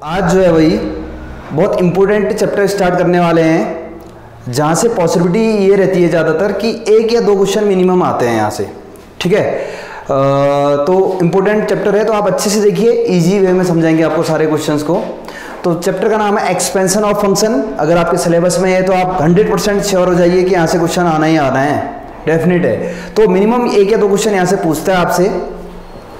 आज जो है भाई बहुत इम्पोर्टेंट चैप्टर स्टार्ट करने वाले हैं, जहाँ से पॉसिबिलिटी ये रहती है ज़्यादातर कि एक या दो क्वेश्चन मिनिमम आते हैं यहाँ से। ठीक है, तो इम्पोर्टेंट चैप्टर है, तो आप अच्छे से देखिए, इजी वे में समझाएंगे आपको सारे क्वेश्चंस को। तो चैप्टर का नाम है एक्सपेंशन ऑफ फंक्शन। अगर आपके सिलेबस में है तो आप 100% श्योर हो जाइए कि यहाँ से क्वेश्चन आना ही आना है, डेफिनेट है। तो मिनिमम एक या दो क्वेश्चन यहाँ से पूछता है आपसे,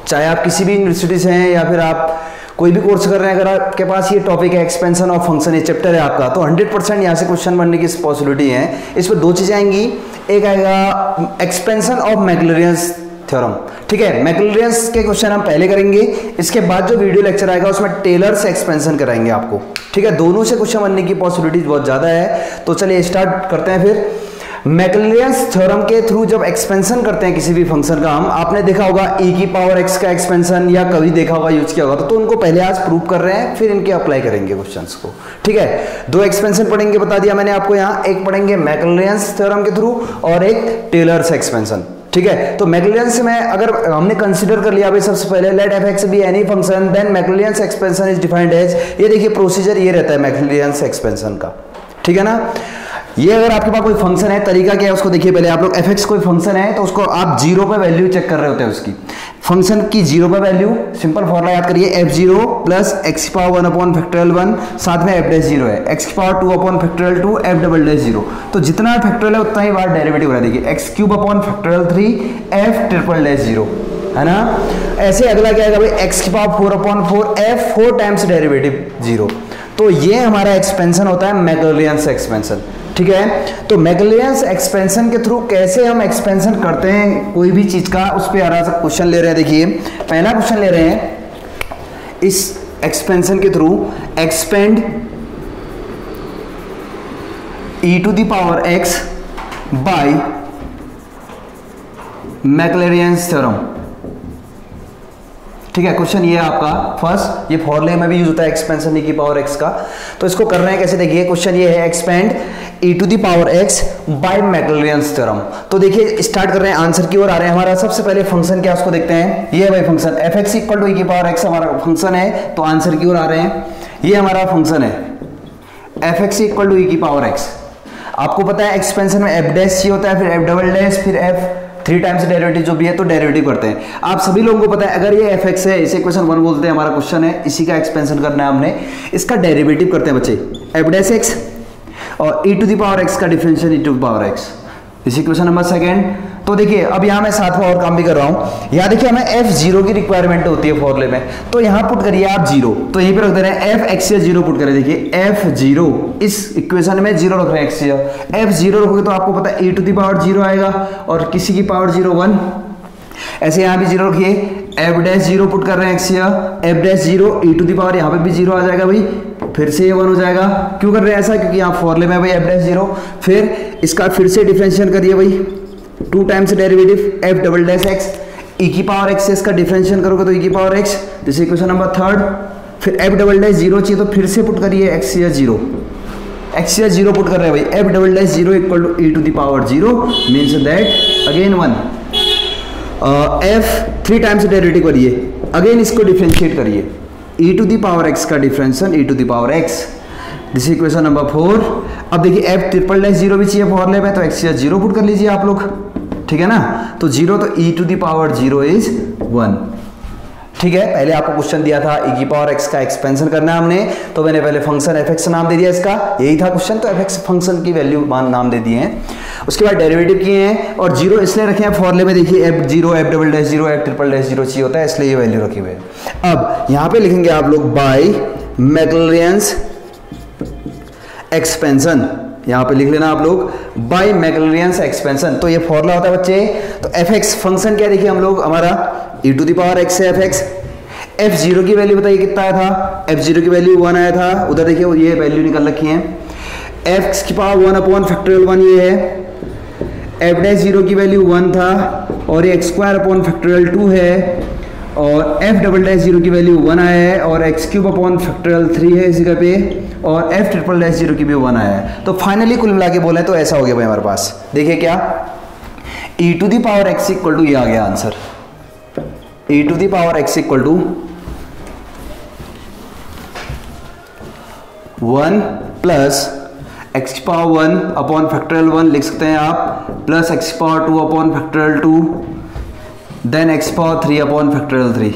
चाहे आप किसी भी यूनिवर्सिटी से हैं या फिर आप कोई भी कोर्स कर रहे हैं। अगर आपके पास ये टॉपिक है एक्सपेंशन ऑफ फंक्शन, ये चैप्टर है आपका, तो 100% यहाँ से क्वेश्चन बनने की पॉसिबिलिटी है। इस पर दो चीजें आएंगी, एक आएगा एक्सपेंशन ऑफ मैक्लॉरियंस थ्योरम। ठीक है, मैक्लॉरियंस के क्वेश्चन हम पहले करेंगे, इसके बाद जो वीडियो लेक्चर आएगा उसमें टेलर्स एक्सपेंशन कराएंगे आपको। ठीक है, दोनों से क्वेश्चन बनने की पॉसिबिलिटी बहुत ज्यादा है। तो चलिए स्टार्ट करते हैं फिर। मैक्लॉरियंस थ्योरम के थ्रू जब एक्सपेंशन करते हैं किसी भी फंक्शन का, हम आपने देखा होगा e की पावर x का एक्सपेंशन, या कभी देखा होगा, यूज किया होगा, तो उनको पहले आज प्रूव कर रहे हैं, फिर इनके अप्लाई करेंगे क्वेश्चंस को। ठीक है, दो एक्सपेंशन पढ़ेंगे, बता दिया मैंने आपको यहाँ, एक पढ़ेंगे मैक्लॉरियंस थ्योरम के थ्रू और एक टेलर्स एक्सपेंशन। ठीक है, तो मैक्लॉरियंस में अगर हमने कंसीडर कर लिया भाई सबसे पहले let f(x) be any function, then Maclaurin's expansion is defined as, ये देखिए प्रोसीजर ये रहता है मैक्लॉरियंस एक्सपेंशन का। ठीक है ना, ये अगर आपके पास कोई फंक्शन है, तरीका क्या है उसको देखिए पहले। आप लोग f(x) कोई फंक्शन है तो उसको आप 0 पे वैल्यू चेक कर रहे होते हैं उसकी, फंक्शन की 0 पे वैल्यू। सिंपल फॉर्मूला याद करिए, f0 प्लस x की पावर 1/(1), साथ में f'0 है, x की पावर 2/(2), f'0। तो जितना फैक्टोरियल है उतना ही बार डेरिवेटिव हो रहा है। देखिए x3/3 f'0 है ना। ऐसे अगला क्या आएगा भाई, x की पावर 4/4 f 4 टाइम्स डेरिवेटिव 0। तो ये हमारा एक्सपेंशन होता है मैक्लॉरियंस एक्सपेंशन। ठीक है, तो मैक्लॉरियंस एक्सपेंशन के थ्रू कैसे हम एक्सपेंशन करते हैं कोई भी चीज का, उस पर आरा सा क्वेश्चन ले रहे हैं। देखिए पहला क्वेश्चन ले रहे हैं, इस एक्सपेंशन के through expand e⁻x by Maclaurin's theorem. ठीक है, क्वेश्चन ये है आपका फर्स्ट, ये फॉर्मूले में भी यूज होता है एक्सपेंशन e⁻x का। तो इसको कर रहे हैं कैसे, देखिए क्वेश्चन ये है expand e⁻x by Maclaurin's theorem. तो देखिए स्टार्ट कर रहे हैं, आंसर की ओर आ रहे हैं। हमारा सबसे पहले फंक्शन क्या उसको देखते हैं। ये है भाई फंक्शन f(x) = e⁻x हमारा फंक्शन है, तो आंसर की ओर आ रहे हैं। ये हमारा फंक्शन है f(x) = e⁻x। आपको पता है एक्सपेंशन में f' होता है, फिर f', फिर f 3 टाइम्स डेरिवेटिव जो भी है, तो डेरिवेटिव करते हैं। आप सभी लोगों को पता है, अगर ये f(x) है, इसे क्वेश्चन 1 बोलते हैं, हमारा क्वेश्चन है, इसी का एक्सपेंशन करना है हमने, इसका डेरिवेटिव करते हैं बच्चे f'(x) और e⁻x का डिफरेंशियल e⁻x, इसी क्वेश्चन नंबर सेकंड। तो देखिए अब यहाँ मैं साथ में और काम भी कर रहा हूँ। यहाँ देखिए हमें f0 की रिक्वायरमेंट होती है फॉर्मूले में, तो यहाँ पुट करिए आप 0, तो यहीं पे रख दे रहे हैं f(x) 0 पुट करें। देखिए f0 इस इक्वेशन में 0 रख रहे हैं, x f0 रखोगे तो आपको पता है e⁻0 आएगा, और किसी की पावर 0 1, ऐसे यहाँ भी 0 रखिए, f'0 पुट कर रहे हैं, f'0 e⁻, यहाँ पे भी 0 आ जाएगा भाई, फिर से ये 1 हो जाएगा। क्यों कर रहे हैं ऐसा, क्योंकि यहाँ फॉर्मूले में भाई f'0। फिर इसका फिर से डिफरेंशियल करिए भाई, 2 टाइम्स डेरिवेटिव f'(x) e⁻x से इसका डिफरेंशियल करोगे तो e⁻x, this is question number third. फिर f'0 चाहिए तो फिर से पुट करिए x0 पुट कर रहे हैं भाई, f'0 = e⁻0 means that again 1, f 3 times derivative करिए, अगेन इसको डिफरेंशिएट करिए, e⁻x का differential e⁻x, this is question number 4। अब देखिए f'0 भी चाहिए फॉर्मूले में, तो x0 पुट कर लीजिए आप लोग। ठीक है ना, तो 0 तो e⁻0 इज 1। ठीक है, पहले आपको क्वेश्चन दिया था e⁻x का एक्सपेंशन करना है हमने, तो मैंने पहले फंक्शन f(x) नाम दे दिया, इसका यही था क्वेश्चन, तो f(x) फंक्शन की वैल्यू नाम दे दिए हैं। उसके बाद डेरिवेटिव किए हैं, और 0 इसलिए रखे हैं फॉर्मूले में, देखिए f0 f'0 f'0 चाहिए होता है, इसलिए ये वैल्यू रखी हुई है। अब यहाँ पे लिखेंगे आप लोग बाय मैक्लॉरियंस एक्सपेंशन, यहाँ पे लिख लेना आप लोग बाय मैक्लॉरियंस एक्सपेंशन। तो ये फॉर्मूला होता है बच्चे, तो f(x) फंक्शन क्या देखिए हम लोग, हमारा e⁻x है f(x), f0 की वैल्यू बताइए कितना आया था, f0 की वैल्यू 1 आया था, उधर देखिए ये वैल्यू निकल रखी है, f की पावर 1/(1) ये है, f'0 की वैल्यू 1 था, और ये x²/(2) है, और f'0 की वैल्यू 1 आया है, और x³/3 है इसी का पे, और f'0 की भी 1 आया है। तो फाइनली कुल मिला के बोले तो ऐसा हो गया भाई हमारे पास, देखिए क्या e⁻x = ये आ गया answer, e⁻x = 1 plus x power 1 upon factorial 1 लिख सकते हैं आप, plus x power 2 upon factorial 2, then x power 3 upon factorial 3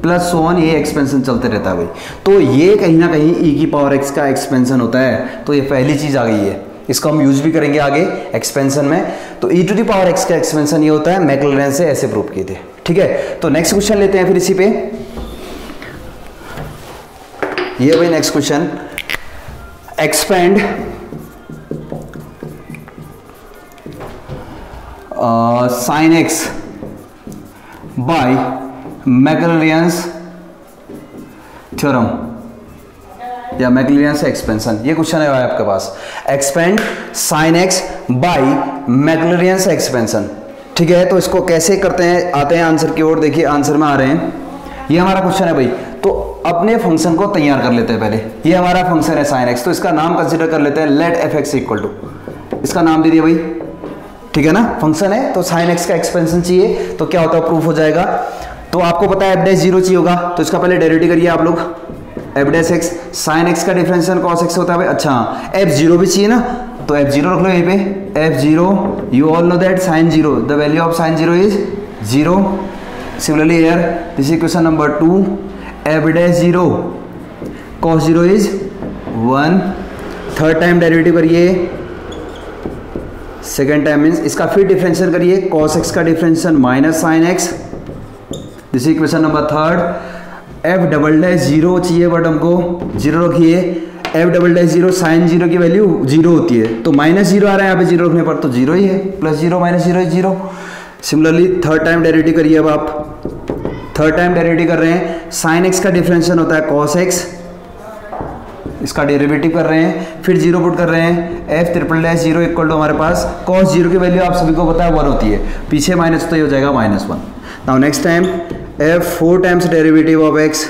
plus so on, ये एक्सपेंशन चलते रहता है भाई। तो ये कहीं ना कहीं ई की पावर एक्स का एक्सपेंशन होता है। तो ये पहली चीज आ गई है, इसको हम यूज भी करेंगे आगे एक्सपेंशन में। तो ई टू दी पावर एक्स का एक्सपेंशन ये होता है, मैक्लॉरेन से ऐसे प्रूव किए थे। ठीक है, तो नेक्स्ट क्वेश्चन लेते हैं फिर इसी पे। ये भाई next question, expand sine x by Maclaurin's theorem या मैक्लॉरेंस एक्सपेंशन। ये क्वेश्चन है आपके पास, expand sine x by Maclaurin's expansion. ठीक है, तो इसको कैसे करते हैं, आते हैं आंसर की ओर। देखिए आंसर में आ रहे हैं, ये हमारा क्वेश्चन है भाई। तो अपने फंक्शन को तैयार कर लेते हैं पहले। ये हमारा फंक्शन है साइन एक्स, तो इसका नाम कंसीडर कर लेते हैं let f x equal to, इसका नाम दे दिया भाई। ठीक है ना, फंक्शन है तो साइन एक्स का एक्सपेंशन चाहिए, तो क्या होता है प्रूफ हो जाएगा। तो आपको पता है एफ डैश 0 चाहिए होगा, तो इसका पहले डेरिवेटिव करिए आप लोग। F dash x sine x का डिफरेंशियल कॉस एक्स होता है भाई। अच्छा एफ 0 भी चाहिए ना, तो एफ 0 रख लो यहीं पे। F 0 you all know that sine 0 the value of sine 0 is 0। Similarly here this is question number 2, f dash 0 cos 0 is 1। Third time derivative करिए, सेकेंड टाइम मीन्स इसका फिर डिफरेंशियल करिए, कॉस एक्स का differential minus sine x. This is question number third. F double dash 0 चाहिए but हमको 0 रखिए। F double dash 0 sign 0 की value 0 होती है, तो माइनस 0 आ रहा है यहाँ पे 0 रखने पर, तो 0 ही है, plus 0 minus 0 is 0। Similarly third time derivative करिए। अब आप थर्ड टाइम डेरिवेटिव कर रहे हैं, साइन एक्स का डिफरेंशियल होता है कॉस एक्स, इसका डेरिवेटिव कर रहे हैं, फिर 0 पुट कर रहे हैं। F triple dash 0 equal to हमारे पास कॉस 0 की वैल्यू आप सभी को पता है 1 होती है, पीछे माइनस तो ये हो जाएगा -1। Now next time F 4 times derivative of x,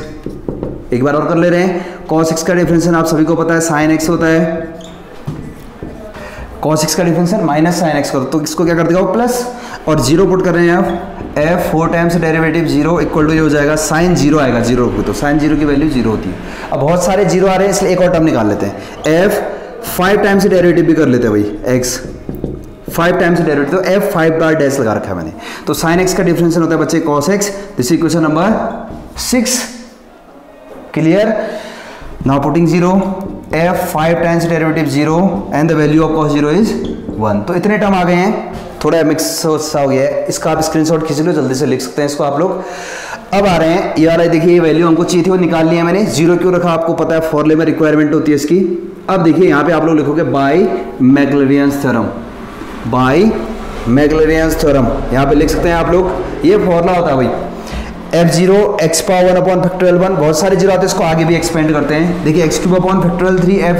एक बार और कर ले रहे हैं। कॉस एक्स का डिफरेंशियल आप सभी को पता है साइन एक्स होता है, कॉस एक्स का डिफरेंशियल माइनस साइन एक्स होता है, तो इसको क्या कर देगा प्लस, और 0 पुट कर रहे हैं आप। F 4 times derivative 0 equal to ये हो जाएगा साइन 0 आएगा, 0 को तो साइन 0 की वैल्यू 0 होती है। अब बहुत सारे 0 आ रहे हैं इसलिए एक और टर्म निकाल लेते हैं। एफ 5 टाइम्स डेरिवेटिव भी कर लेते हैं भाई, एक्स 5 टाइम्स डेरिवेटिव, तो एफ 5 बार डैश लगा रखा है मैंने। तो साइन एक्स का डिफरेंशियल होता है बच्चे cos x. This is question number 6। Clear, now putting 0, F 5 times derivative 0 and the value of cos 0 is 1। तो इतने टर्म आ गए हैं, थोड़ा मिक्स सा हो गया है, इसका आप स्क्रीनशॉट खींच लो, जल्दी से लिख सकते हैं इसको आप लोग। अब आ रहे हैं ये वाला, देखिए ये वैल्यू हमको चाहिए थी वो निकाल लिया मैंने। 0 क्यों रखा आपको पता है, फॉर्मूले में रिक्वायरमेंट होती है इसकी। अब देखिए यहाँ पे आप लोग लिखोगे bye Maclaurin's theorem, bye Maclaurin's theorem यहाँ पे लिख सकते हैं आप लोग। ये फॉर्मूला होता है भाई, f0 x power 1 upon factorial 1, बहुत सारे 0 आते हैं, इसको आगे भी एक्सपेंड करते हैं। देखिए x cube upon factorial 3, f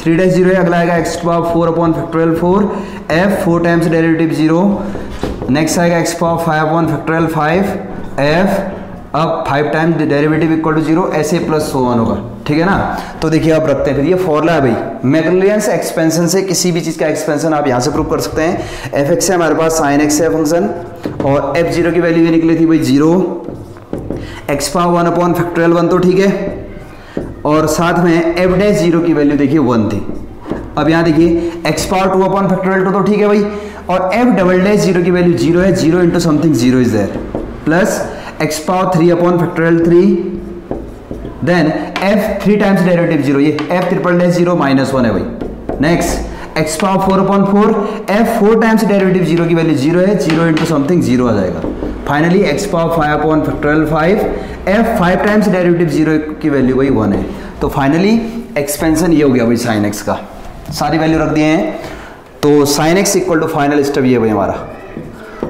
3 dash 0 है, अगला आएगा x power 4 upon factorial 4, f 4 times derivative 0, next आएगा x power 5 upon factorial 5, f अब 5 टाइम्स डेरिवेटिव इक्वल टू 0, ऐसे प्लस सो ऑन होगा। ठीक है ना, तो देखिए आप रखते हैं फिर ये फॉर्मूला है भाई, मैक्लॉरेंस एक्सपेंशन से किसी भी चीज़ का एक्सपेंशन आप यहाँ से प्रूव कर सकते हैं। एफ एक्स है हमारे पास, साइन एक्स है फंक्शन, और f0 की वैल्यू ये निकली थी भाई 0, एक्स पावर 1 अपॉन फैक्टोरियल 1 तो ठीक है, और साथ में एफ डैश 0 की वैल्यू देखिए 1 थी। अब यहाँ देखिए एक्स पावर 2 अपॉन फैक्टोरियल 2 तो ठीक है भाई, और एफ डबल डैश 0 की वैल्यू 0 है, 0 into something 0 is there, plus x power 3 upon factorial 3, then f 3 times derivative 0, ये एफ ट्रिपल डैश 0 -1 है भाई। Next x power 4 upon 4, f 4 times derivative 0 की वैल्यू 0 है, 0 इंटू समथिंग 0 आ जाएगा। Finally x power 5 upon factorial 5, F 5 times derivative 0 की value भाई 1 है। तो फाइनली एक्सपेंशन ये हो गया भाई साइन एक्स का, सारी वैल्यू रख दिए हैं। तो sine x equal to final step ये भाई हमारा,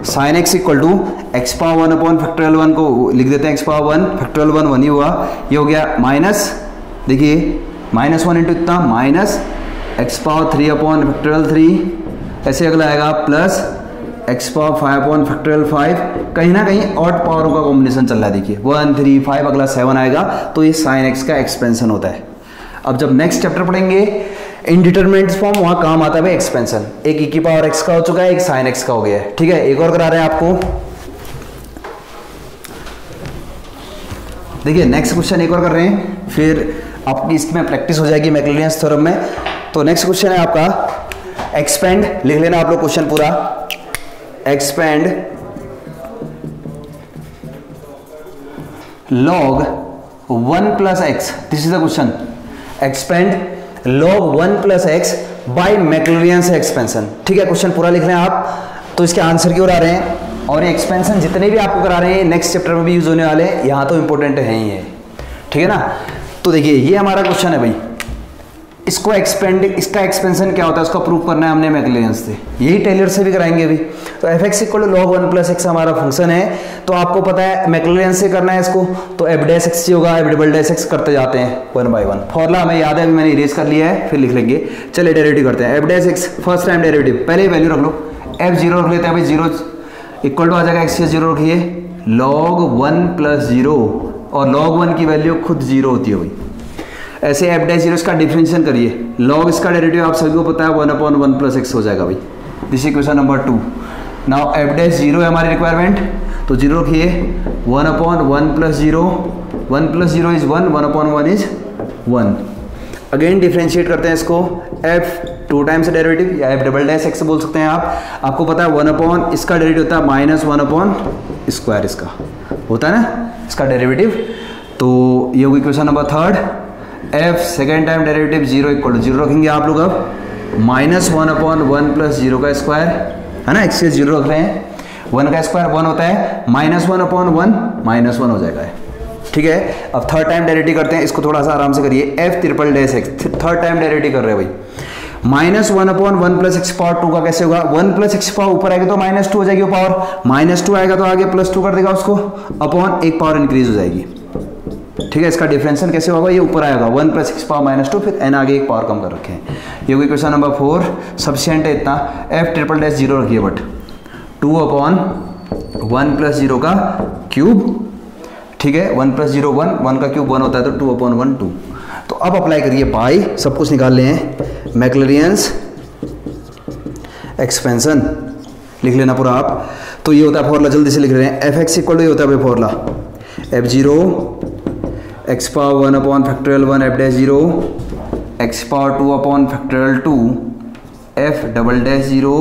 sine x equal to x power 1 upon factorial 1 को लिख देते हैं, एक्स पावर 1 फैक्टोरियल 1 1 ही हुआ, ये हो गया माइनस, देखिए -1 इंटू इतना minus x power 3 upon factorial 3, ऐसे अगला आएगा plus x power 5 upon factorial 5, कहीं ना कहीं ऑड पावरों का कॉम्बिनेशन चल रहा है, देखिए 1 3 5 अगला 7 आएगा, तो ये साइन एक्स का एक्सपेंशन होता है। अब जब नेक्स्ट चैप्टर पढ़ेंगे इनडिटरमिनेट फॉर्म, वहां काम आता है भाई एक्सपेंशन। एक ई की पावर एक्स का हो चुका है, एक साइन एक्स का हो गया है। ठीक है, एक और करा रहे हैं आपको, देखिए नेक्स्ट क्वेश्चन एक और कर रहे हैं, फिर आपकी इसमें प्रैक्टिस हो जाएगी मैक्लॉरियंस थ्योरम में। तो नेक्स्ट क्वेश्चन है आपका एक्सपेंड, लिख लेना आप लोग क्वेश्चन पूरा, expand log 1 plus x, this is the question, expand log 1 plus x by Maclaurin's expansion. ठीक है, क्वेश्चन पूरा लिख रहे हैं आप, तो इसके आंसर की ओर आ रहे हैं। और ये एक्सपेंशन जितने भी आपको करा रहे हैं नेक्स्ट चैप्टर में भी यूज होने वाले हैं, यहाँ तो इंपॉर्टेंट है ही है। ठीक है ना, तो देखिए ये हमारा क्वेश्चन है भाई, इसको एक्सपेंड, इसका एक्सपेंशन क्या होता है उसका प्रूव करना है हमने मैक्लॉरियंस से, यही टेलर से भी कराएंगे अभी। तो f x equal to log 1 plus x हमारा फंक्शन है, तो आपको पता है मैक्लॉरियंस से करना है इसको, तो एफ डैश एक्स होगा, एफ डबल डैश एक्स करते जाते हैं वन बाय वन। फॉर्मूला हमें याद है, अभी मैंने इरेज कर लिया है, फिर लिख लेंगे। चलिए डेरिवेटिव करते हैं, F dash x first time derivative, पहले ही वैल्यू रख लो, एफ जीरो रख लेते हैं भाई, जीरो इक्वल टू आ जाएगा एक्स जीरो रखिए लॉग 1 प्लस जीरो, और लॉग 1 की वैल्यू खुद जीरो होती है भाई। ऐसे एफ डैश जीरो इसका डिफरेंशिएशन करिए, लॉग इसका डेरिवेटिव आप सभी को पता है 1/1 प्लस एक्स हो जाएगा भाई। This equation number 2। Now F dash zero है हमारी रिक्वायरमेंट, तो जीरो रखिए 1/1 plus zero, 1 plus zero is 1, 1/1 is 1। Again differentiate करते हैं इसको, एफ 2 टाइम्स डेरिवेटिव या एफ डबल डैश एक्स बोल सकते हैं आप। आपको पता है 1/, इसका डेरिवेटिव होता है -1/स्क्वायर, इसका होता है ना इसका डेरिवेटिव। तो ये होगी equation number 3। F second time derivative zero equal to zero रखेंगे आप लोग, अब -1/1 प्लस जीरो का स्क्वायर है ना, एक्स से जीरो रख रहे हैं, 1 का स्क्वायर 1 होता है, -1/1 -1 हो जाएगा। ठीक है, अब थर्ड टाइम डेरिवेटिव करते हैं, इसको थोड़ा सा आराम से करिए, F triple dash x third time derivative कर रहे हैं भाई। -1/1 प्लस एक्स पावर 2 का कैसे होगा, 1 प्लस एक्स पावर ऊपर आएगा तो -2 हो जाएगी वो पावर, -2 आएगा तो आगे +2 कर देगा उसको, अपॉन एक पावर इंक्रीज हो जाएगी। ठीक है, इसका डिफरेंशियल कैसे होगा, ये ऊपर आएगा 1 प्लस एक्स पावर -2, फिर एन आगे एक पावर कम कर रखे हैं। ये होगी क्वेश्चन नंबर 4। सफिशिएंट है इतना, एफ ट्रिपल डैश जीरो रखिए, बट 2/1 प्लस जीरो का क्यूब। ठीक है, 1 प्लस जीरो 1, 1 का क्यूब 1 होता है, तो 2/1 2। तो अब अप्लाई करिए बाय, सब कुछ निकाल ले हैं, मैक्लॉरियंस एक्सपेंशन लिख लेना पूरा आप। तो ये होता है फॉर्मूला, जल्दी से लिख रहे हैं, एफ एक्स इक्वल टू ये होता है formula, F zero x power 1/(1) F dash zero, x power 2/(2) F double dash zero,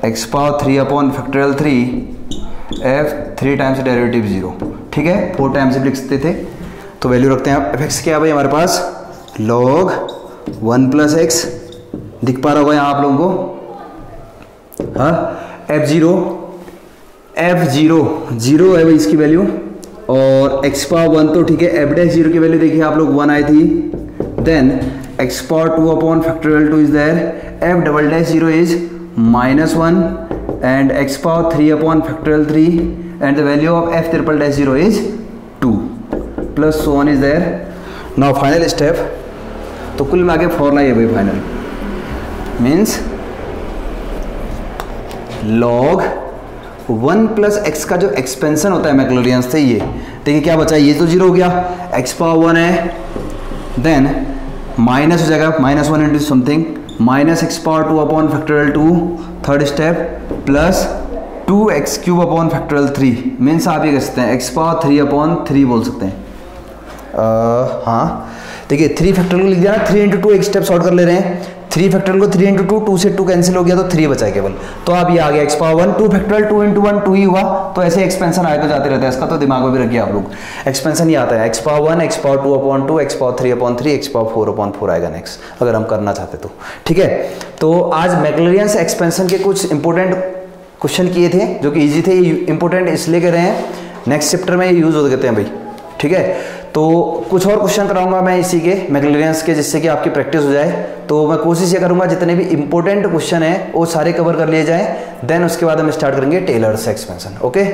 x power 3/(3) F 3 times derivative zero. ठीक है, 4 टाइम्स लिख सकते थे, तो वैल्यू रखते हैं आप। एफ एक्स क्या है भाई हमारे पास, लॉग 1 प्लस एक्स, दिख पा रहा होगा यहाँ आप लोगों को, हाँ। एफ जीरो है भाई इसकी वैल्यू, और एक्स पावर 1 तो ठीक है, एफ डैश जीरो की वैल्यू देखिए आप लोग 1 आई थी, then x power 2/(2) is there, f double dash zero is -1 and x power 3/(3) and the value of f triple dash zero is 2 plus so on is there. Now final step, तो कुल में आगे formula ये भाई final means log 1 plus x का जो expansion होता है मैक्लॉरियंस से, ये देखिए क्या बचा, ये तो जीरो हो गया, एक्स पावर 1 है, देन माइनस हो जाएगा -1 into something, minus x power 2/(2) third step, plus 2x³ means आप ये कह सकते हैं एक्स पावर 3/3 बोल सकते हैं। हाँ देखिए 3 फैक्टोरियल लिख दिया ना, 3 इंटू 2 एक स्टेप शॉर्ट कर ले रहे हैं, 3 फैक्टोरियल को 3 इंटू 2, 2 से 2 कैंसिल हो गया तो 3 बचा है केवल, तो अब ये आ गया एक्स पावर 1, 2 फैक्टोरियल 2 इंटू 1 2 ही हुआ, तो ऐसे एक्सपेंशन आए तो जाते रहता है, इसका तो दिमाग में भी रखिए आप लोग, एक्सपेंशन ही आता है x power 1, x power 2/2, x power 3/3, x power 4/4 आएगा नेक्स्ट, अगर हम करना चाहते तो। ठीक है, तो आज मैक्लॉरियंस एक्सपेंशन के कुछ इंपॉर्टेंट क्वेश्चन किए थे जो कि इजी थे, इंपॉर्टेंट इसलिए कह रहे हैं नेक्स्ट चैप्टर में यूज हो सकते हैं भाई। ठीक है, तो कुछ और क्वेश्चन कराऊंगा मैं इसी के मैक्लॉरियंस के, जिससे कि आपकी प्रैक्टिस हो जाए। तो मैं कोशिश ये करूंगा जितने भी इंपॉर्टेंट क्वेश्चन है वो सारे कवर कर लिए जाएं, देन उसके बाद हम स्टार्ट करेंगे टेलर्स एक्सपेंशन। ओके।